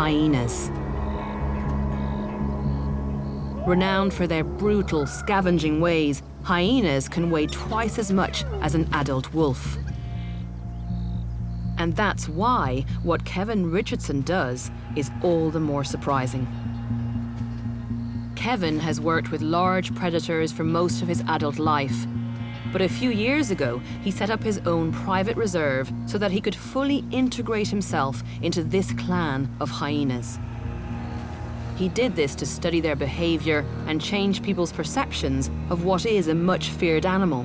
hyenas. Renowned for their brutal, scavenging ways, hyenas can weigh twice as much as an adult wolf. And that's why what Kevin Richardson does is all the more surprising. Kevin has worked with large predators for most of his adult life, but a few years ago, he set up his own private reserve so that he could fully integrate himself into this clan of hyenas. He did this to study their behavior and change people's perceptions of what is a much feared animal.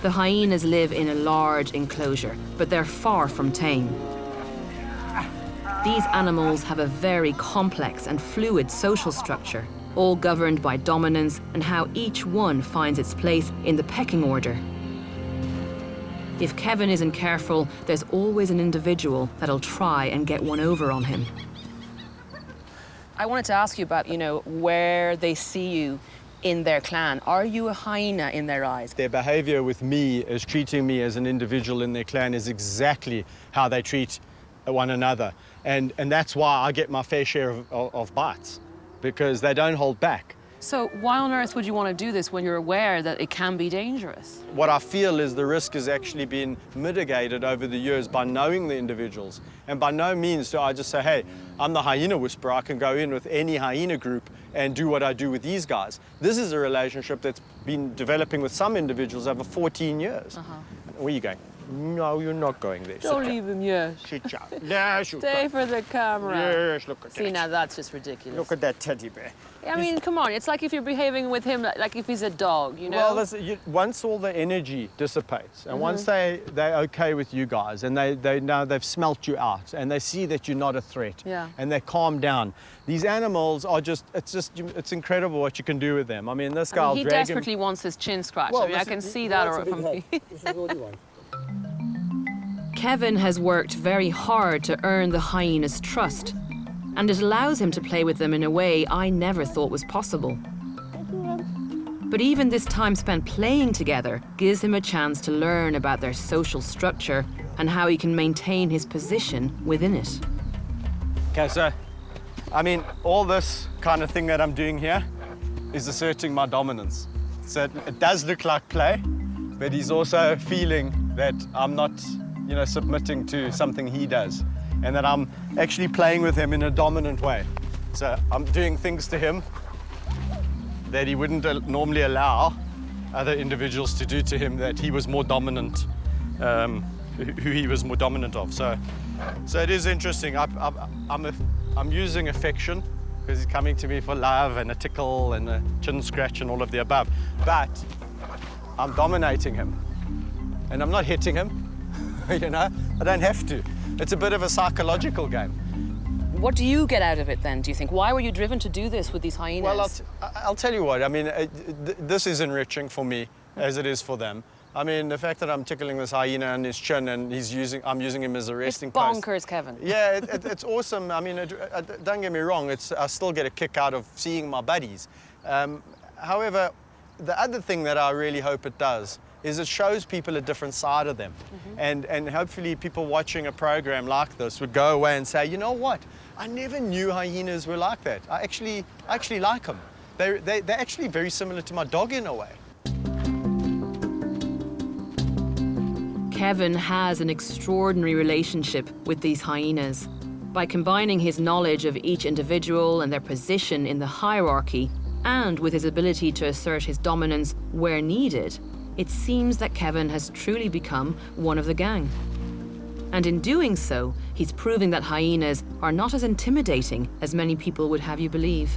The hyenas live in a large enclosure, but they're far from tame. These animals have a very complex and fluid social structure, all governed by dominance and how each one finds its place in the pecking order. If Kevin isn't careful, there's always an individual that'll try and get one over on him. I wanted to ask you about, where they see you in their clan. Are you a hyena in their eyes? Their behavior with me, as treating me as an individual in their clan, is exactly how they treat one another. And that's why I get my fair share of bites, because they don't hold back. So why on earth would you want to do this when you're aware that it can be dangerous? What I feel is the risk has actually been mitigated over the years by knowing the individuals. And by no means do I just say, hey, I'm the hyena whisperer, I can go in with any hyena group and do what I do with these guys. This is a relationship that's been developing with some individuals over 14 years. Where are you going? No, you're not going there. Don't leave him yet. Stay for the camera. Yes, look at that. See, now that's just ridiculous. Look at that teddy bear. I mean, come on. It's like if you're behaving with him like if he's a dog, Well, once all the energy dissipates, and once they're okay with you guys, and they know they've smelt you out, and they see that you're not a threat, and they calm down. These animals are it's incredible what you can do with them. I mean, this guy, he desperately wants his chin scratched. Well, I can see that from me. This is what you want. Kevin has worked very hard to earn the hyena's trust, and it allows him to play with them in a way I never thought was possible. But even this time spent playing together gives him a chance to learn about their social structure and how he can maintain his position within it. Okay, so, I mean, all this kind of thing that I'm doing here is asserting my dominance. So it does look like play, but he's also feeling that I'm not, submitting to something he does, and that I'm actually playing with him in a dominant way. So I'm doing things to him that he wouldn't normally allow other individuals to do to him, that he was more dominant, who he was more dominant of. So it is interesting. I'm using affection, because he's coming to me for love and a tickle and a chin scratch and all of the above. But I'm dominating him, and I'm not hitting him. I don't have to. It's a bit of a psychological game. What do you get out of it then, do you think? Why were you driven to do this with these hyenas? Well, I'll tell you what. I mean, this is enriching for me, as it is for them. I mean, the fact that I'm tickling this hyena on his chin and I'm using him as a resting post. It's bonkers, Kevin. Yeah, it's awesome. I mean, don't get me wrong. I still get a kick out of seeing my buddies. However, the other thing that I really hope it does is it shows people a different side of them. And hopefully people watching a program like this would go away and say, you know what? I never knew hyenas were like that. I actually like them. They're actually very similar to my dog in a way. Kevin has an extraordinary relationship with these hyenas. By combining his knowledge of each individual and their position in the hierarchy, and with his ability to assert his dominance where needed, it seems that Kevin has truly become one of the gang. And in doing so, he's proving that hyenas are not as intimidating as many people would have you believe.